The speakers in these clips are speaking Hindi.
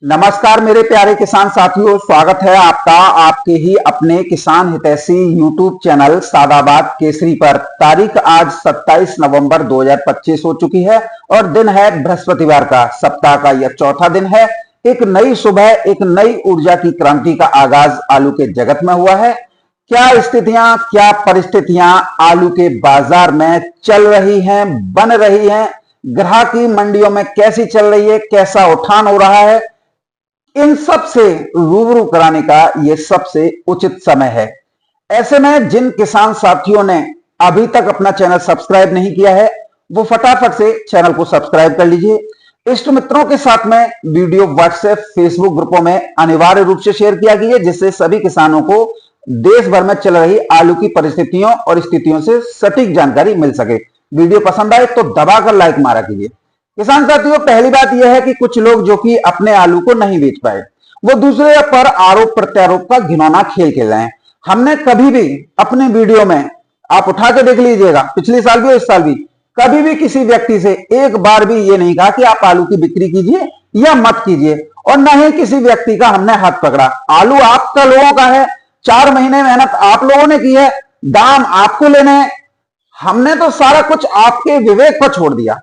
नमस्कार मेरे प्यारे किसान साथियों, स्वागत है आपका आपके ही अपने किसान हितैषी यूट्यूब चैनल सादाबाद केसरी पर। तारीख आज 27 नवंबर 2025 हो चुकी है और दिन है बृहस्पतिवार का। सप्ताह का यह चौथा दिन है। एक नई सुबह, एक नई ऊर्जा की क्रांति का आगाज आलू के जगत में हुआ है। क्या स्थितियां, क्या परिस्थितियां आलू के बाजार में चल रही हैं, बन रही हैं, ग्राहकी मंडियों में कैसी चल रही है, कैसा उठान हो रहा है, इन सब से रूबरू कराने का यह सबसे उचित समय है। ऐसे में जिन किसान साथियों ने अभी तक अपना चैनल सब्सक्राइब नहीं किया है, वो फटाफट से चैनल को सब्सक्राइब कर लीजिए। इष्ट मित्रों के साथ में वीडियो व्हाट्सएप, फेसबुक ग्रुपों में अनिवार्य रूप से शेयर किया कीजिए, जिससे सभी किसानों को देश भर में चल रही आलू की परिस्थितियों और स्थितियों से सटीक जानकारी मिल सके। वीडियो पसंद आए तो दबाकर लाइक मारा कीजिए। किसान साथियों, पहली बात यह है कि कुछ लोग जो कि अपने आलू को नहीं बेच पाए, वो दूसरे पर आरोप प्रत्यारोप का घिनौना खेल खेल रहे हैं। हमने कभी भी अपने वीडियो में, आप उठा के देख लीजिएगा, पिछले साल भी और इस साल भी, कभी भी किसी व्यक्ति से एक बार भी ये नहीं कहा कि आप आलू की बिक्री कीजिए या मत कीजिए, और न ही किसी व्यक्ति का हमने हाथ पकड़ा। आलू आपका लोगों का है, 4 महीने मेहनत आप लोगों ने की है, दाम आपको लेने हैं। हमने तो सारा कुछ आपके विवेक पर छोड़ दिया।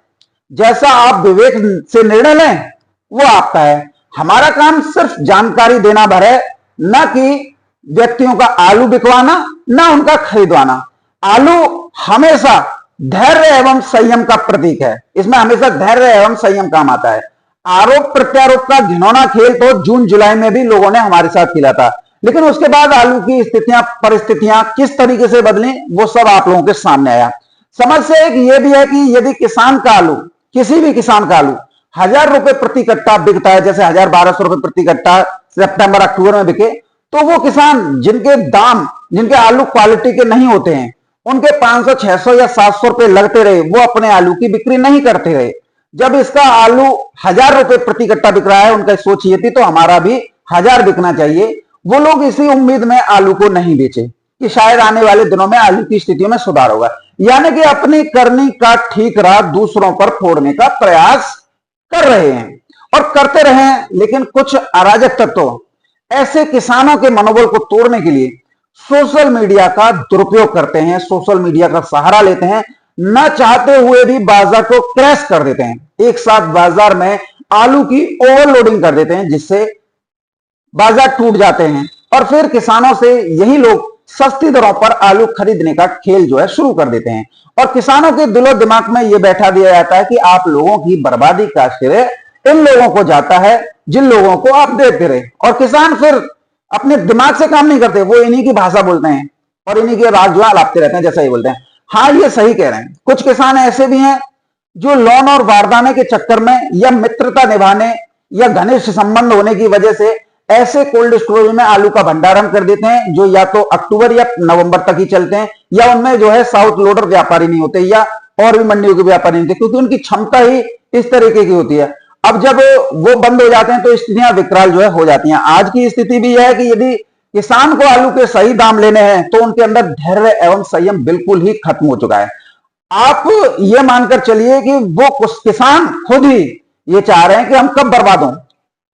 जैसा आप विवेक से निर्णय लें वो आपका है। हमारा काम सिर्फ जानकारी देना भर है, न कि व्यक्तियों का आलू बिकवाना, न उनका खरीदवाना। आलू हमेशा धैर्य एवं संयम का प्रतीक है। इसमें हमेशा धैर्य एवं संयम काम आता है। आरोप प्रत्यारोप का घिनौना खेल तो जून जुलाई में भी लोगों ने हमारे साथ खेला था, लेकिन उसके बाद आलू की स्थितियां, परिस्थितियां किस तरीके से बदली, वो सब आप लोगों के सामने आया। समस्या एक ये भी है कि यदि किसान का आलू, किसी भी किसान का आलू 1000 रुपए प्रति कट्टा बिकता है, जैसे 1200 रुपए प्रति कट्टा सितंबर अक्टूबर में बिके, तो वो किसान जिनके दाम, जिनके आलू क्वालिटी के नहीं होते हैं, उनके 500, 600 या 700 रुपए लगते रहे, वो अपने आलू की बिक्री नहीं करते रहे। जब इसका आलू 1000 रुपए प्रति कट्टा बिक रहा है, उनका सोच ये थी तो हमारा भी 1000 बिकना चाहिए। वो लोग इसी उम्मीद में आलू को नहीं बेचे कि शायद आने वाले दिनों में आलू की स्थितियों में सुधार होगा, यानी कि अपनी करनी का ठीक राह दूसरों पर फोड़ने का प्रयास कर रहे हैं और करते रहे। लेकिन कुछ अराजक तत्व ऐसे किसानों के मनोबल को तोड़ने के लिए सोशल मीडिया का दुरुपयोग करते हैं, सोशल मीडिया का सहारा लेते हैं, न चाहते हुए भी बाजार को क्रैश कर देते हैं। एक साथ बाजार में आलू की ओवरलोडिंग कर देते हैं, जिससे बाजार टूट जाते हैं और फिर किसानों से यही लोग सस्ती दरों पर आलू खरीदने का खेल जो है शुरू कर देते हैं। और किसानों के दिलो दिमाग में यह बैठा दिया जाता है कि आप लोगों की बर्बादी का श्रेय इन लोगों को जाता है जिन लोगों को आप देते रहे। और किसान फिर अपने दिमाग से काम नहीं करते, वो इन्हीं की भाषा बोलते हैं और इन्हीं के राज जो लापते रहते हैं, जैसा ही बोलते हैं। हाँ, ये सही कह रहे हैं। कुछ किसान ऐसे भी हैं जो लोन और वारदाने के चक्कर में या मित्रता निभाने या घनिष्ठ संबंध होने की वजह से ऐसे कोल्ड स्टोरेज में आलू का भंडारण कर देते हैं जो या तो अक्टूबर या नवंबर तक ही चलते हैं, या उनमें जो है साउथ लोडर व्यापारी नहीं होते या और भी मंडियों के व्यापारी नहीं होते, क्योंकि उनकी क्षमता ही इस तरीके की होती है। अब जब वो बंद हो जाते हैं तो स्थितियां विकराल जो है हो जाती हैं। आज की स्थिति भी यह है कि यदि किसान को आलू के सही दाम लेने हैं तो उनके अंदर धैर्य एवं संयम बिल्कुल ही खत्म हो चुका है। आप ये मानकर चलिए कि वो किसान खुद ही ये चाह रहे हैं कि हम कब बर्बाद हों।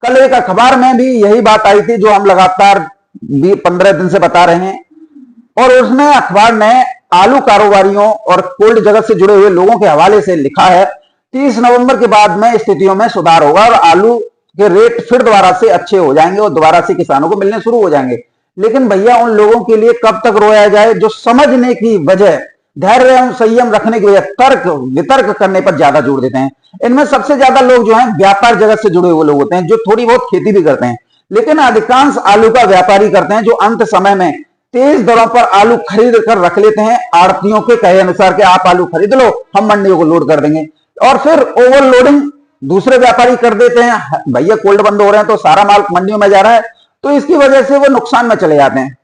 कल एक अखबार में भी यही बात आई थी जो हम लगातार 15 दिन से बता रहे हैं, और उसमें अखबार ने आलू कारोबारियों और कोल्ड जगत से जुड़े हुए लोगों के हवाले से लिखा है 30 नवंबर के बाद में स्थितियों में सुधार होगा और आलू के रेट फिर दोबारा से अच्छे हो जाएंगे और दोबारा से किसानों को मिलने शुरू हो जाएंगे। लेकिन भैया, उन लोगों के लिए कब तक रोया जाए जो समझने की बजाय, धैर्य एवं संयम रखने की वजह तर्क वितर्क करने पर ज्यादा जोर देते हैं। इनमें सबसे ज्यादा लोग जो हैं व्यापार जगत से जुड़े हुए लोग होते हैं, जो थोड़ी बहुत खेती भी करते हैं, लेकिन अधिकांश आलू का व्यापारी करते हैं, जो अंत समय में तेज दरों पर आलू खरीद कर रख लेते हैं आड़तियों के कहे अनुसार कि आप आलू खरीद लो, हम मंडियों को लोड कर देंगे, और फिर ओवरलोडिंग दूसरे व्यापारी कर देते हैं। भैया, कोल्ड बंद हो रहे हैं तो सारा माल मंडियों में जा रहा है, तो इसकी वजह से वो नुकसान में चले जाते हैं।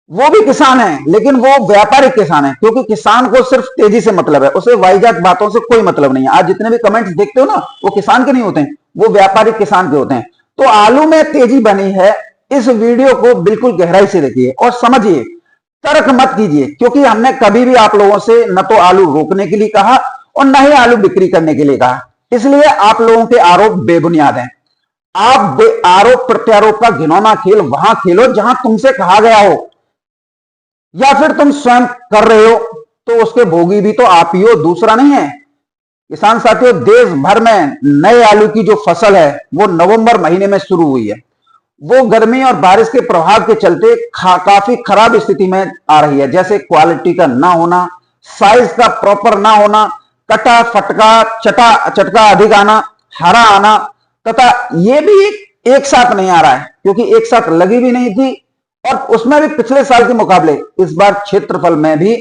वो भी किसान है, लेकिन वो व्यापारिक किसान है, क्योंकि किसान को सिर्फ तेजी से मतलब है, उसे वाहियात बातों से कोई मतलब नहीं है। आज जितने भी कमेंट्स देखते हो ना, वो किसान के नहीं होते हैं, वो व्यापारिक किसान के होते हैं। तो आलू में तेजी बनी है, इस वीडियो को बिल्कुल गहराई से देखिए और समझिए, तर्क मत कीजिए, क्योंकि हमने कभी भी आप लोगों से न तो आलू रोकने के लिए कहा और न ही आलू बिक्री करने के लिए कहा। इसलिए आप लोगों के आरोप बेबुनियाद हैं। आप आरोप प्रत्यारोप का घिनौना खेल वहां खेलो जहां तुमसे कहा गया हो, या फिर तुम स्वयं कर रहे हो तो उसके भोगी भी तो आप ही हो, दूसरा नहीं है। किसान साथियों, देश भर में नए आलू की जो फसल है वो नवंबर महीने में शुरू हुई है। वो गर्मी और बारिश के प्रभाव के चलते काफी खराब स्थिति में आ रही है, जैसे क्वालिटी का ना होना, साइज का प्रॉपर ना होना, कटा फटका चटका अधिक आना, हरा आना, तथा ये भी एक साथ नहीं आ रहा है क्योंकि एक साथ लगी भी नहीं थी, और उसमें भी पिछले साल के मुकाबले इस बार क्षेत्रफल में भी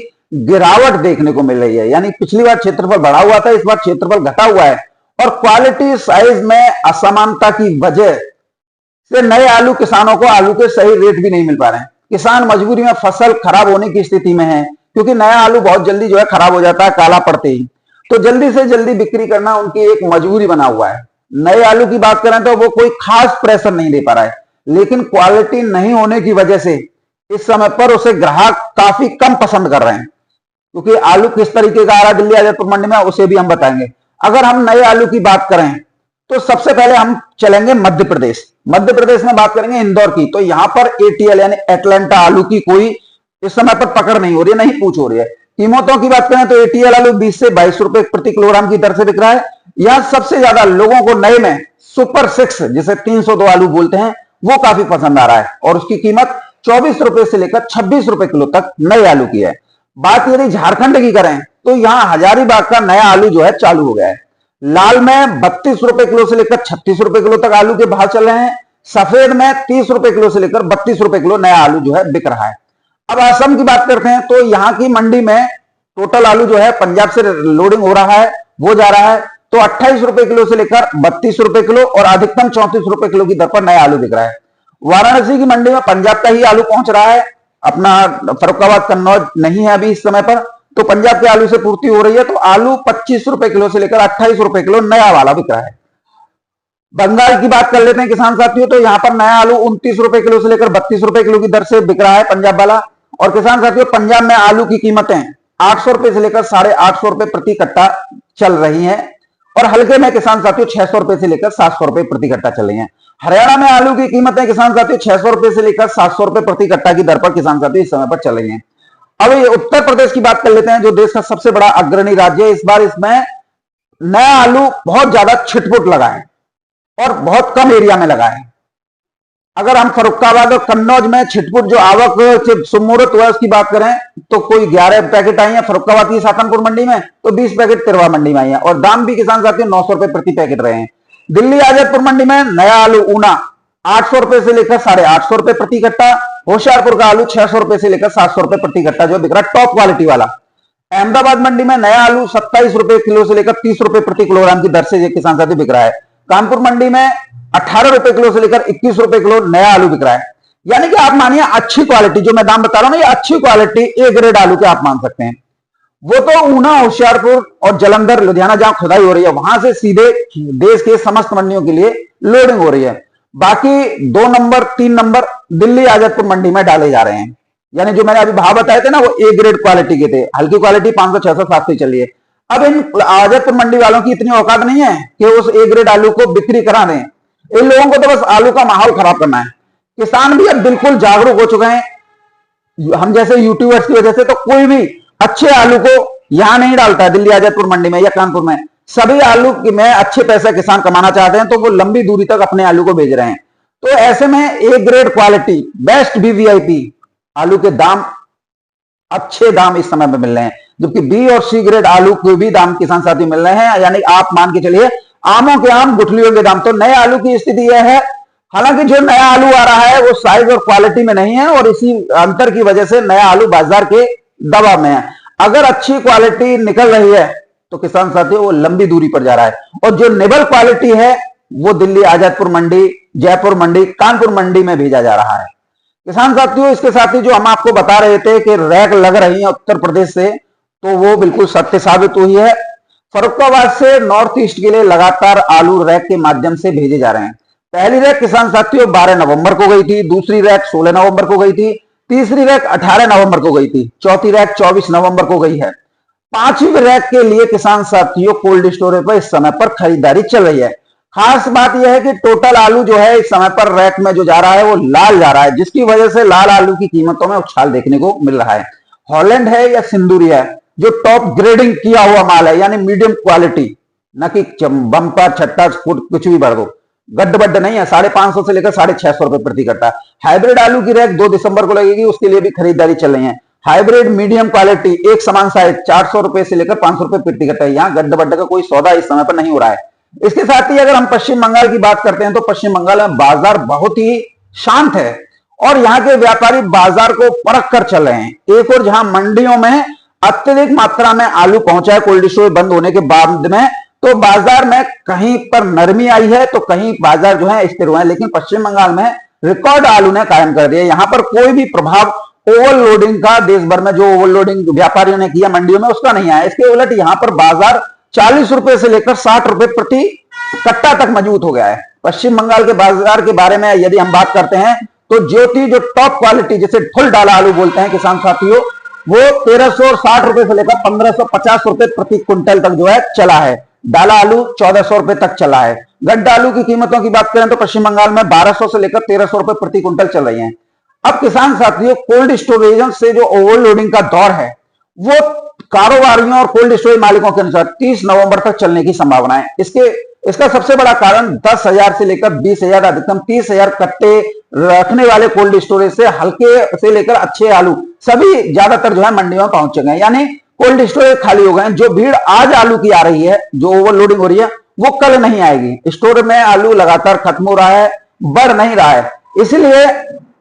गिरावट देखने को मिल रही है। यानी पिछली बार क्षेत्रफल बढ़ा हुआ था, इस बार क्षेत्रफल घटा हुआ है, और क्वालिटी साइज में असमानता की वजह से नए आलू किसानों को आलू के सही रेट भी नहीं मिल पा रहे हैं। किसान मजबूरी में फसल खराब होने की स्थिति में है क्योंकि नया आलू बहुत जल्दी जो है खराब हो जाता है काला पड़ते ही, तो जल्दी से जल्दी बिक्री करना उनकी एक मजबूरी बना हुआ है। नए आलू की बात करें तो वो कोई खास प्रेशर नहीं दे पा रहा है, लेकिन क्वालिटी नहीं होने की वजह से इस समय पर उसे ग्राहक काफी कम पसंद कर रहे हैं। क्योंकि आलू किस तरीके का आ रहा है दिल्ली आजादपुर मंडी में, उसे भी हम बताएंगे। अगर हम नए आलू की बात करें तो सबसे पहले हम चलेंगे मध्य प्रदेश। मध्य प्रदेश में बात करेंगे इंदौर की, तो यहां पर एटीएल यानी एटलांटा आलू की कोई इस समय पर पकड़ नहीं हो रही है, नहीं पूछ हो रही है। कीमतों की बात करें तो एटीएल आलू 20 से 22 रुपए प्रति किलोग्राम की दर से बिक रहा है। यहां सबसे ज्यादा लोगों को नए में सुपर 6 जिसे 302 आलू बोलते हैं वो काफी पसंद आ रहा है, और उसकी कीमत 24 रुपए से लेकर 26 रुपए किलो तक नए आलू की है। बात यदि झारखंड की करें तो यहां हजारीबाग का नया आलू जो है चालू हो गया है। लाल में 32 रुपए किलो से लेकर 36 रुपए किलो तक आलू के भाव चल रहे हैं। सफेद में 30 रुपए किलो से लेकर 32 रुपए किलो नया आलू जो है बिक रहा है। अब असम की बात करते हैं तो यहां की मंडी में टोटल आलू जो है पंजाब से लोडिंग हो रहा है, वो जा रहा है, तो 28 रुपए किलो से लेकर 32 रुपए किलो और अधिकतम 34 रुपए किलो की दर पर नया आलू बिक रहा है। वाराणसी की मंडी में पंजाब का ही आलू पहुंच रहा है, अपना फर्रुखाबाद कन्नौज नहीं है अभी इस समय पर, तो पंजाब के आलू से पूर्ति हो रही है। तो आलू 25 रुपए किलो से लेकर 28 रुपए किलो नया वाला बिक रहा है। बंगाल की बात कर लेते हैं किसान साथियों, तो यहां पर नया आलू 29 रुपए किलो से लेकर 32 रुपए किलो की दर से बिक रहा है पंजाब वाला। और किसान साथियों, पंजाब में आलू की कीमतें 800 रुपए से लेकर 850 रुपए प्रति कट्टा चल रही है, और हल्के में किसान साथियों 600 रुपए से लेकर 700 रुपए प्रति कट्टा चल रही है। हरियाणा में आलू की कीमतें किसान साथियों 600 रुपए से लेकर 700 रुपए प्रति कट्टा की दर पर किसान साथियों इस समय पर चल रही है। अब ये उत्तर प्रदेश की बात कर लेते हैं, जो देश का सबसे बड़ा अग्रणी राज्य है। इस बार इसमें नया आलू बहुत ज्यादा छिटपुट लगा है और बहुत कम एरिया में लगा है। अगर हम फर्रुखाबाद और कन्नौज में छिटपुट जो आवक से सुमुहूर्त हुआ उसकी बात करें तो कोई 11 पैकेट आई है फर्रुखाबाद की सातनपुर मंडी में, तो 20 पैकेट तिरवा मंडी में आई है, और दाम भी किसान साथियों 900 रुपए प्रति पैकेट रहे हैं। दिल्ली आजादपुर मंडी में नया आलू ऊना 800 रुपए से लेकर 850 रुपए प्रति कट्टा, होशियारपुर का आलू 600 रुपए से लेकर 700 रुपए प्रति कट्टा जो बिक रहा है टॉप क्वालिटी वाला। अहमदाबाद मंडी में नया आलू 27 रुपए किलो से लेकर 30 रुपए प्रति किलोग्राम की दर से किसान साथी बिक रहा है। कानपुर मंडी में 18 रुपए किलो से लेकर 21 रुपए किलो नया आलू बिक रहा है। यानी कि आप मानिए अच्छी क्वालिटी, जो मैं दाम बता रहा हूं ना, ये अच्छी क्वालिटी ए ग्रेड आलू के आप मान सकते हैं। वो तो ऊना, होशियारपुर और जलंधर, लुधियाना जहां खुदाई हो रही है वहां से सीधे देश के समस्त मंडियों के लिए लोडिंग हो रही है। बाकी 2 नंबर 3 नंबर दिल्ली आजादपुर मंडी में डाले जा रहे हैं। यानी जो मैंने अभी भाव बताए थे ना, वो ए ग्रेड क्वालिटी के थे, हल्की क्वालिटी 500 600 700 चलिए। अब इन आजादपुर मंडी वालों की इतनी औकात नहीं है कि उस ए ग्रेड आलू को बिक्री करा दें। इन लोगों को तो बस आलू का माहौल खराब करना है। किसान भी अब बिल्कुल जागरूक हो चुके हैं। हम जैसे यूट्यूबर्स की वजह से तो कोई भी अच्छे आलू को यहां नहीं डालता है दिल्ली आजादपुर मंडी में या कानपुर में। सभी आलू में अच्छे पैसे किसान कमाना चाहते हैं, तो वो लंबी दूरी तक अपने आलू को भेज रहे हैं। तो ऐसे में A grade quality best VVIP आलू के दाम, अच्छे दाम इस समय पे मिल रहे हैं, जबकि बी और सी ग्रेड आलू के भी दाम किसान साथी मिल रहे हैं। यानी आप मान के चलिए आमों के आम, गुठलियों के दाम। तो नए आलू की स्थिति यह है, हालांकि जो नया आलू आ रहा है वो साइज और क्वालिटी में नहीं है, और इसी अंतर की वजह से नया आलू बाजार के दबाव में है। अगर अच्छी क्वालिटी निकल रही है तो किसान साथियों वो लंबी दूरी पर जा रहा है, और जो निबल क्वालिटी है वो दिल्ली आजादपुर मंडी, जयपुर मंडी, कानपुर मंडी में भेजा जा रहा है। किसान साथियों, इसके साथ ही जो हम आपको बता रहे थे कि रैक लग रही है उत्तर प्रदेश से, तो वो बिल्कुल सत्य साबित हुई है। फर्रुखाबाद से नॉर्थ ईस्ट के लिए लगातार आलू रैक के माध्यम से भेजे जा रहे हैं। पहली रैक किसान साथियों 12 नवंबर को गई थी, दूसरी रैक 16 नवंबर को गई थी, तीसरी रैक 18 नवंबर को गई थी, चौथी रैक 24 नवंबर को गई है। 5वीं रैक के लिए किसान साथियों कोल्ड स्टोरेज पर इस समय पर खरीदारी चल रही है। खास बात यह है कि टोटल आलू जो है इस समय पर रैक में जो जा रहा है वो लाल जा रहा है, जिसकी वजह से लाल आलू की कीमतों में उछाल देखने को मिल रहा है। हॉलैंड है या सिंदूरी है, जो टॉप ग्रेडिंग किया हुआ माल है, यानी मीडियम क्वालिटी, न कि बम्पर छट्टा फुट कुछ भी भर दो, गड्ढ बड्ड नहीं है। 550 से लेकर 650 रुपए प्रति कट्टा। हाइब्रिड आलू की रैक 2 दिसंबर को लगेगी, उसके लिए भी खरीदारी चल रही है। हाइब्रिड मीडियम क्वालिटी एक समान साइज 400 रुपए से लेकर 500 रुपए प्रति कट्टा। यहाँ गड्ढ बड्ड का कोई सौदा इस समय पर नहीं हो रहा है। इसके साथ ही अगर हम पश्चिम बंगाल की बात करते हैं तो पश्चिम बंगाल में बाजार बहुत ही शांत है और यहाँ के व्यापारी बाजार को परख कर चल रहे हैं। एक और जहां मंडियों में अत्यधिक मात्रा में आलू पहुंचा है कोल्ड स्टोरेज बंद होने के बाद में, तो बाजार में कहीं पर नरमी आई है तो कहीं बाजार जो है स्थिर हुआ है। लेकिन पश्चिम बंगाल में रिकॉर्ड आलू ने कायम कर दिया। यहां पर कोई भी प्रभाव ओवरलोडिंग का देश भर में जो ओवरलोडिंग व्यापारियों ने किया मंडियों में उसका नहीं आया। इसके उलट यहां पर बाजार 40 रुपए से लेकर 60 रुपए प्रति कट्टा तक मजबूत हो गया है। पश्चिम बंगाल के बाजार के बारे में यदि हम बात करते हैं तो ज्योति जो टॉप क्वालिटी जिसे फुल डाला आलू बोलते हैं किसान साथियों, वो 1360 रुपए से लेकर 1550 रुपए प्रति क्विंटल तक जो है चला है। डाला आलू 1400 रुपए तक चला है। गड्ढा आलू की कीमतों की बात करें तो पश्चिम बंगाल में 1200 से लेकर 1300 रुपए प्रति क्विंटल चल रही है। अब किसान साथियों, कोल्ड स्टोरेज से जो ओवरलोडिंग का दौर है वो कारोबारियों और कोल्ड स्टोरेज मालिकों के अनुसार 30 नवंबर तक चलने की संभावना है। इसका सबसे बड़ा कारण 10,000 से लेकर 20,000 अधिकतम 30,000 कट्टे रखने वाले कोल्ड स्टोरेज से हल्के से लेकर अच्छे आलू सभी ज्यादातर जो है मंडियों में पहुंच चुके हैं, यानी कोल्ड स्टोरेज खाली हो गए हैं। जो भीड़ आज आलू की आ रही है, जो ओवरलोडिंग हो रही है, वो कल नहीं आएगी। स्टोर में आलू लगातार खत्म हो रहा है, बढ़ नहीं रहा है। इसलिए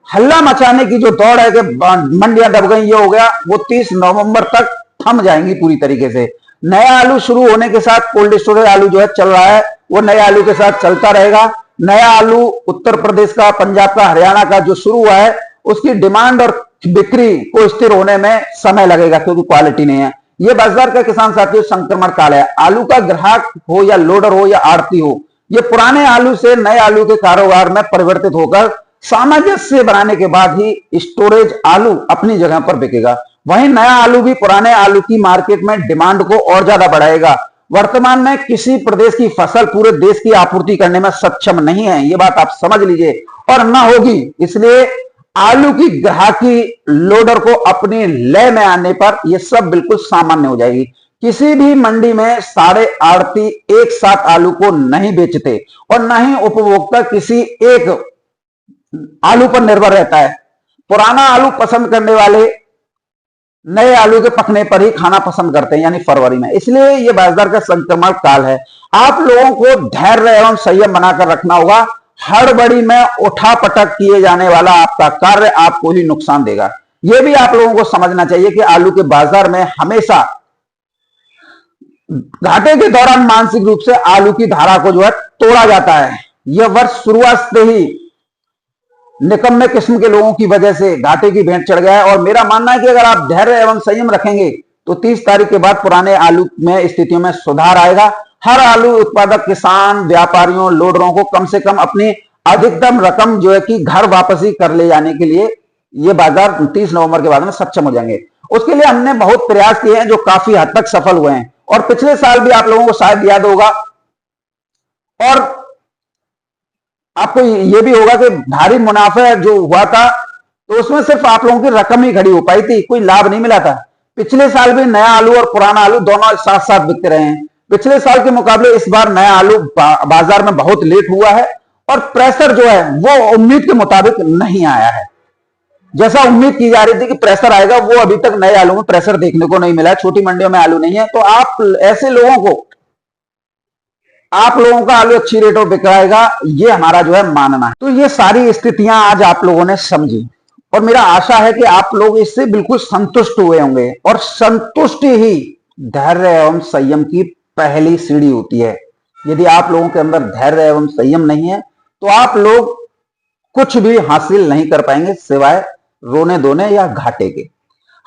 हल्ला मचाने की जो दौड़ है कि मंडियां दब गई, ये हो गया, वो 30 नवंबर तक थम जाएंगी पूरी तरीके से। नया आलू शुरू होने के साथ कोल्ड स्टोरेज आलू जो है चल रहा है, वो नए आलू के साथ चलता रहेगा। नया आलू उत्तर प्रदेश का, पंजाब का, हरियाणा का जो शुरू हुआ है, उसकी डिमांड और बिक्री को स्थिर होने में समय लगेगा क्योंकि क्वालिटी नहीं है। ये बाजार का किसान साथियों संक्रमण काल है। आलू का ग्राहक हो या लोडर हो या आड़ती हो, ये पुराने आलू से नए आलू के कारोबार में परिवर्तित होकर सामंजस्य बनाने के बाद ही स्टोरेज आलू अपनी जगह पर बिकेगा। वहीं नया आलू भी पुराने आलू की मार्केट में डिमांड को और ज्यादा बढ़ाएगा। वर्तमान में किसी प्रदेश की फसल पूरे देश की आपूर्ति करने में सक्षम नहीं है, ये बात आप समझ लीजिए, और न होगी। इसलिए आलू की ग्राहकी लोडर को अपने लय में आने पर यह सब बिल्कुल सामान्य हो जाएगी। किसी भी मंडी में सारे आड़ती एक साथ आलू को नहीं बेचते और न ही उपभोक्ता किसी एक आलू पर निर्भर रहता है। पुराना आलू पसंद करने वाले नए आलू के पकने पर ही खाना पसंद करते हैं, यानी फरवरी में। इसलिए यह बाजार का संक्रमण काल है। आप लोगों को धैर्य एवं संयम बनाकर रखना होगा। हड़बड़ी में उठापटक किए जाने वाला आपका कार्य आपको ही नुकसान देगा। यह भी आप लोगों को समझना चाहिए कि आलू के बाजार में हमेशा घाटे के दौरान मानसिक रूप से आलू की धारा को जो है तोड़ा जाता है। यह वर्ष शुरुआत से ही निकम्मे किस्म के लोगों की वजह से घाटे की भेंट चढ़ गया है। और मेरा मानना है कि अगर आप धैर्य एवं संयम रखेंगे तो 30 तारीख के बाद पुराने आलू में स्थितियों में सुधार आएगा। हर आलू उत्पादक किसान, व्यापारियों, लोडरों को कम से कम अपनी अधिकतम रकम जो है कि घर वापसी कर ले जाने के लिए ये बाजार 30 नवंबर के बाद में सक्षम हो जाएंगे। उसके लिए हमने बहुत प्रयास किए हैं जो काफी हद तक सफल हुए हैं। और पिछले साल भी आप लोगों को शायद याद होगा और आपको ये भी होगा कि भारी मुनाफा जो हुआ था तो उसमें सिर्फ आप लोगों की रकम ही खड़ी हो पाई थी, कोई लाभ नहीं मिला था। पिछले साल भी नया आलू और पुराना आलू दोनों साथ साथ बिकते रहे हैं। पिछले साल के मुकाबले इस बार नया आलू बाजार में बहुत लेट हुआ है और प्रेशर जो है वो उम्मीद के मुताबिक नहीं आया है। जैसा उम्मीद की जा रही थी कि प्रेशर आएगा, वो अभी तक नए आलू में प्रेशर देखने को नहीं मिला है। छोटी मंडियों में आलू नहीं है, तो आप ऐसे लोगों को, आप लोगों का आलू अच्छी रेटों में बिकाएगा, ये हमारा जो है मानना है। तो ये सारी स्थितियां आज आप लोगों ने समझी और मेरा आशा है कि आप लोग इससे बिल्कुल संतुष्ट हुए होंगे। और संतुष्टि ही धैर्य एवं संयम की पहली सीढ़ी होती है। यदि आप लोगों के अंदर धैर्य एवं संयम नहीं है तो आप लोग कुछ भी हासिल नहीं कर पाएंगे सिवाय रोने धोने या घाटे के।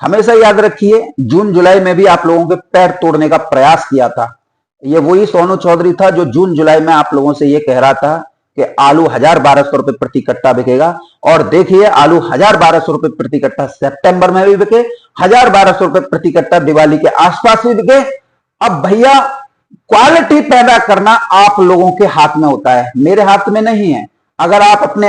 हमेशा याद रखिए, जून जुलाई में भी आप लोगों के पैर तोड़ने का प्रयास किया था। ये वही सोनू चौधरी था जो जून जुलाई में आप लोगों से ये कह रहा था कि आलू 1,000-1,200 रुपए प्रति कट्टा बिकेगा। और देखिए, आलू 1,000-1,200 रुपए प्रति कट्टा सितंबर में भी बिके, 1,000-1,200 रुपए प्रति कट्टा दिवाली के आसपास भी बिके। अब भैया क्वालिटी पैदा करना आप लोगों के हाथ में होता है, मेरे हाथ में नहीं है। अगर आप अपने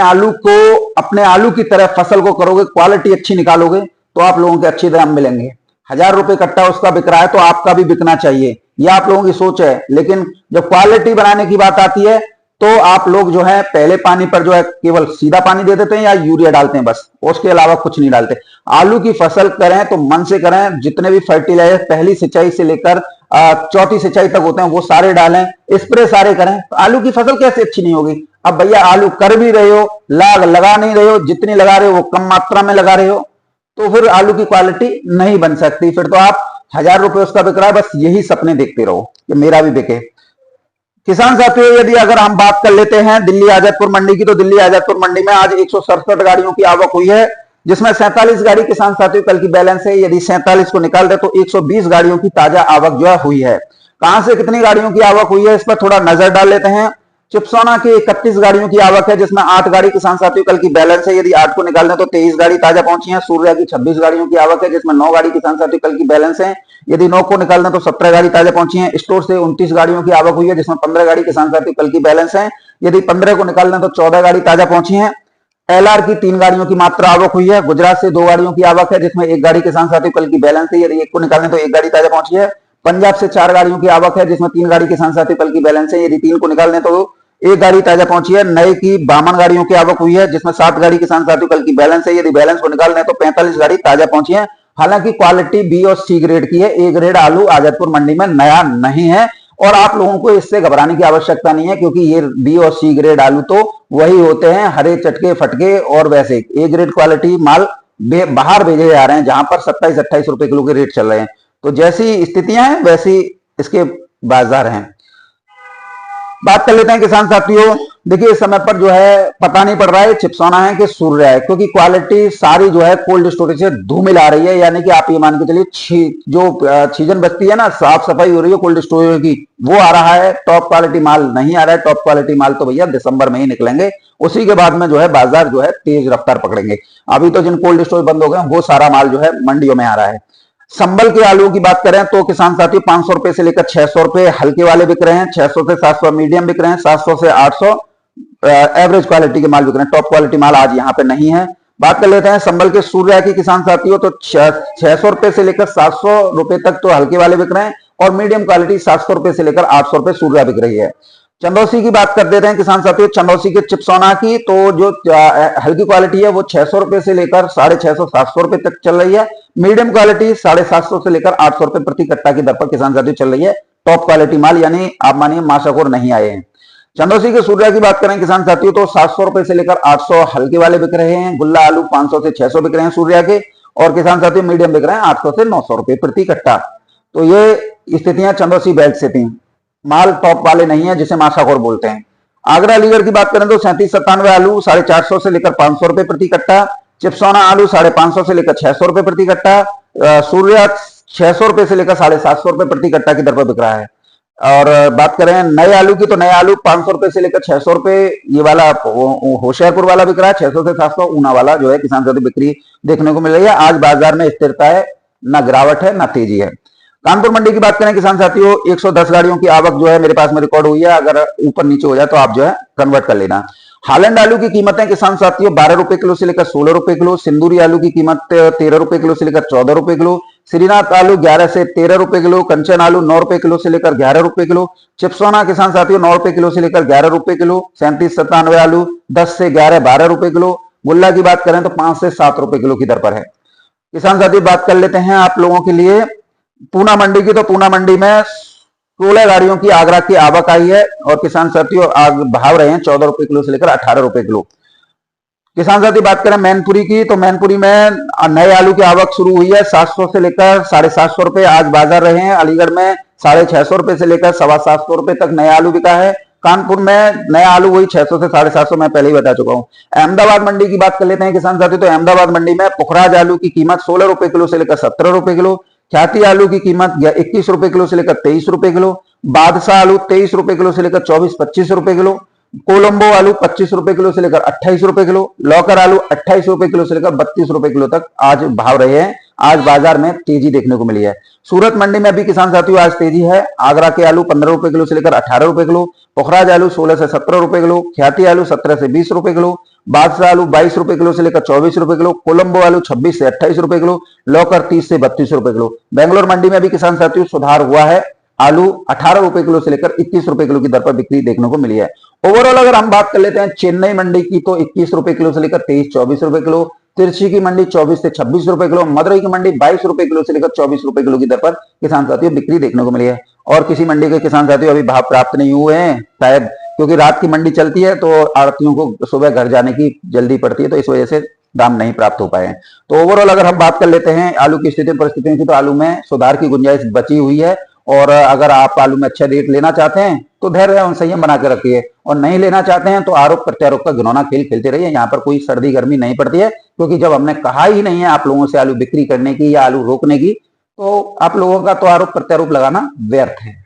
आलू की तरह फसल को करोगे, क्वालिटी अच्छी निकालोगे, तो आप लोगों के अच्छे दाम मिलेंगे। 1000 रुपए कट्टा उसका बिक रहा है तो आपका भी बिकना चाहिए, यह आप लोगों की सोच है। लेकिन जब क्वालिटी बनाने की बात आती है तो आप लोग जो है पहले पानी पर जो है केवल सीधा पानी दे देते हैं या यूरिया डालते हैं, बस उसके अलावा कुछ नहीं डालते। आलू की फसल करें तो मन से करें, जितने भी फर्टिलाइजर पहली सिंचाई से लेकर चौथी सिंचाई तक होते हैं वो सारे डालें, स्प्रे सारे करें, तो आलू की फसल कैसे अच्छी नहीं होगी। अब भैया आलू कर भी रहे हो, लगा नहीं रहे हो, जितनी लगा रहे हो वो कम मात्रा में लगा रहे हो, तो फिर आलू की क्वालिटी नहीं बन सकती। फिर तो आप 1000 रुपए उसका बिक रहा है, बस यही सपने देखते रहो कि मेरा भी बिके। किसान साथियों, यदि अगर हम बात कर लेते हैं दिल्ली आजादपुर मंडी की, तो दिल्ली आजादपुर मंडी में आज 167 गाड़ियों की आवक हुई है, जिसमें 47 गाड़ी किसान साथियों कल की बैलेंस है। यदि 47 को निकाल दे तो 120 गाड़ियों की ताजा आवक जो है हुई है। कहां से कितनी गाड़ियों की आवक हुई है इस पर थोड़ा नजर डाल लेते हैं। चिपसोना की 31 गाड़ियों की आवक है, जिसमें 8 गाड़ी किसान साथियों कल की बैलेंस है। यदि 8 को निकाल दें तो 23 गाड़ी ताजा पहुंची है। सूर्या की 26 गाड़ियों की आवक है, जिसमें 9 गाड़ी किसान साथियों कल की बैलेंस है। यदि 9 को निकाल दें तो 17 गाड़ी ताजा पहुंची है। स्टोर से 29 गाड़ियों की आवक हुई है, जिसमें 15 गाड़ी किसान साथियों कल की बैलेंस है। यदि 15 को निकाल दें तो 14 गाड़ी ताजा पहुंची है। एलआर की 3 गाड़ियों की मात्र आवक हुई है। गुजरात से 2 गाड़ियों की आवक है, जिसमें 1 गाड़ी किसान साथियों कल की बैलेंस है। यदि 1 को निकाल दें तो 1 गाड़ी ताजा पहुंची है। पंजाब से 4 गाड़ियों की आवक है, जिसमें 3 गाड़ी किसान साथियों कल की बैलेंस है। यदि 3 को निकाल दें तो 1 गाड़ी ताजा पहुंची है। नए की 52 गाड़ियों की आवक हुई है, जिसमें 7 गाड़ी किसान साथियों कल की बैलेंस है। यदि बैलेंस को निकाल दें तो 45 गाड़ी ताजा पहुंची है। हालांकि क्वालिटी बी और सी ग्रेड की है, ए ग्रेड आलू आजादपुर मंडी में नया नहीं है, और आप लोगों को इससे घबराने की आवश्यकता नहीं है, क्योंकि ये बी और सी ग्रेड आलू तो वही होते हैं, हरे चटके फटके। और वैसे ए ग्रेड क्वालिटी माल बाहर भेजे जा रहे हैं, जहां पर 27-28 रुपए किलो के रेट चल रहे हैं। तो जैसी स्थितियां हैं वैसी इसके बाजार हैं। बात कर लेते हैं किसान साथियों। देखिए इस समय पर जो है पता नहीं पड़ रहा है चिपसोना है कि सूर्य है, क्योंकि क्वालिटी सारी जो है कोल्ड स्टोरेज से धूमिल आ रही है। यानी कि आप ये मान के चलिए जो सीजन बचती है ना, साफ सफाई हो रही है कोल्ड स्टोरेज की, वो आ रहा है। टॉप क्वालिटी माल नहीं आ रहा है। टॉप क्वालिटी माल तो भैया दिसंबर में ही निकलेंगे, उसी के बाद में जो है बाजार जो है तेज रफ्तार पकड़ेंगे। अभी तो जिन कोल्ड स्टोरेज बंद हो गए वो सारा माल जो है मंडियों में आ रहा है। संबल के आलू की बात करें तो किसान साथियों 500 रुपए से लेकर 600 रुपए हल्के वाले बिक रहे हैं, 600 से 700 मीडियम बिक रहे हैं, 700 से 800 एवरेज क्वालिटी के माल बिक रहे हैं। टॉप क्वालिटी माल आज यहाँ पे नहीं है। बात कर लेते हैं संबल के सूर्या की किसान साथियों, तो 600 रुपए से लेकर 700 रुपए तक तो हल्के वाले बिक रहे हैं, और मीडियम क्वालिटी 700 रुपए से लेकर 800 रुपए सूर्या बिक रही है। चंदौसी की बात कर देते हैं किसान साथियों। चंदौसी के चिपसोना की तो जो हल्की क्वालिटी है वो 600 रुपए से लेकर 650 700 रुपए तक चल रही है। मीडियम क्वालिटी 750 से लेकर 800 रुपए प्रति कट्टा की दर पर किसान साथियों चल रही है। टॉप क्वालिटी माल यानी आप मानिए माशाकोर नहीं आए हैं। चंदौसी के सूर्या की बात करें किसान साथियों, तो 700 रुपए से लेकर 800 हल्के वाले बिक रहे हैं। गुल्ला आलू 500 से 600 बिक रहे हैं सूर्या के, और किसान साथियों मीडियम बिक रहे हैं 800 से 900 रुपए प्रति कट्टा। तो ये स्थितियां चंदौसी बेल्ट से थी। माल टॉप वाले नहीं है, जिसे माशाकोर बोलते हैं। आगरा अलीगढ़ की बात करें तो 37-97 आलू 450 से लेकर 500 रुपए प्रति कट्टा। चिपसोना आलू 550 से लेकर 600 रुपए प्रति कट्टा। सूर्या 600 रुपए से लेकर 750 रुपए प्रति कट्टा की दर पर बिक रहा है। और बात करें नए आलू की, तो नए आलू 500 रुपए से लेकर 600 रुपए, ये वाला होशियारपुर वाला बिक रहा है। 600 से 700 ऊना वाला जो है किसान साथी बिक्री देखने को मिल रही है। आज बाजार में स्थिरता है, ना गिरावट है ना तेजी है। कानपुर मंडी की बात करें किसान साथियों, 110 गाड़ियों की आवक जो है मेरे पास में रिकॉर्ड हुई है। अगर ऊपर नीचे हो जाए तो आप जो है कन्वर्ट कर लेना। हालैंड आलू की कीमतें किसान साथियों 12 रुपए किलो से लेकर 16 रुपए किलो। सिंदूरी आलू की कीमत 13 रुपए किलो से लेकर 14 रुपए किलो। श्रीनाथ आलू 11 से 13 रुपए किलो। कंचन आलू 9 रुपए किलो से लेकर 11 रुपए किलो। चिपसोना किसान साथियों 9 रुपए किलो से लेकर 11 रुपए किलो। 37-97 आलू 10 से 11-12 रुपए किलो। गुल्ला की बात करें तो 5 से 7 रुपए किलो की दर पर है। किसान साथियों बात कर लेते हैं आप लोगों के लिए पूना मंडी की, तो पूना मंडी में 16 गाड़ियों की आगरा की आवक आई है, और किसान साथियों आग भाव रहे हैं 14 रुपए किलो से लेकर 18 रुपए किलो। किसान साथी बात करें मैनपुरी की, तो मैनपुरी में नए आलू की आवक शुरू हुई है 700 से लेकर 750 रुपए आज बाजार रहे हैं। अलीगढ़ में 650 रुपए से लेकर 725 रुपए तक नया आलू बिका है। कानपुर में नया आलू वही 600 से 750 मैं पहले ही बता चुका हूं। अहमदाबाद मंडी की बात कर लेते हैं किसान साथी, तो अहमदाबाद मंडी में पुखराज आलू की कीमत 16 रुपए किलो से लेकर 17 रुपए किलो। ख्याति आलू की कीमत 21 रुपए किलो से लेकर 23 रुपए किलो। बादशाह आलू 23 रुपए किलो से लेकर 24-25 रुपए किलो। कोलंबो आलू 25 रुपए किलो से लेकर 28 रुपए किलो, लौकर आलू 28 रुपए किलो से लेकर 32 रुपए किलो तक आज भाव रहे हैं। आज बाजार में तेजी देखने को मिली है। सूरत मंडी में भी किसान साथियों आज तेजी है। आगरा के आलू 15 रुपए किलो से लेकर 18 रुपए किलो, पोखराज आलू 16 से 17 रुपए किलो, ख्याति आलू 17 से 20 रुपए किलो, बादशाह आलू 22 रुपए किलो से लेकर 24 रुपए किलो, कोलंबो आलू 26 से 28 रुपए किलो, लौकर 30 से 32 रुपए किलो। बेंगलोर मंडी में भी किसान साथियों सुधार हुआ है। आलू 18 रुपए किलो से लेकर 21 रुपए किलो की दर पर बिक्री देखने को मिली है। ओवरऑल अगर हम बात कर लेते हैं चेन्नई मंडी की तो 21 रुपए किलो से लेकर 23-24 रुपए किलो, तिरछी की मंडी 24 से 26 रुपए किलो, मदुरई की मंडी 22 रुपए किलो से लेकर 24 रुपए किलो की दर पर किसान साथियों बिक्री देखने को मिली है। और किसी मंडी के किसान साथियों अभी भाव प्राप्त नहीं हुए हैं, शायद क्योंकि रात की मंडी चलती है तो आड़तियों को सुबह घर जाने की जल्दी पड़ती है, तो इस वजह से दाम नहीं प्राप्त हो पाए हैं। तो ओवरऑल अगर हम बात कर लेते हैं आलू की स्थिति परिस्थितियों की, तो आलू में सुधार की गुंजाइश बची हुई है। और अगर आप आलू में अच्छा रेट लेना चाहते हैं तो धैर्य और संयम बना के रखिए, और नहीं लेना चाहते हैं तो आरोप प्रत्यारोप का घिनौना खेल खेलते रहिए। यहाँ पर कोई सर्दी गर्मी नहीं पड़ती है, क्योंकि जब हमने कहा ही नहीं है आप लोगों से आलू बिक्री करने की या आलू रोकने की, तो आप लोगों का तो आरोप प्रत्यारोप लगाना व्यर्थ है।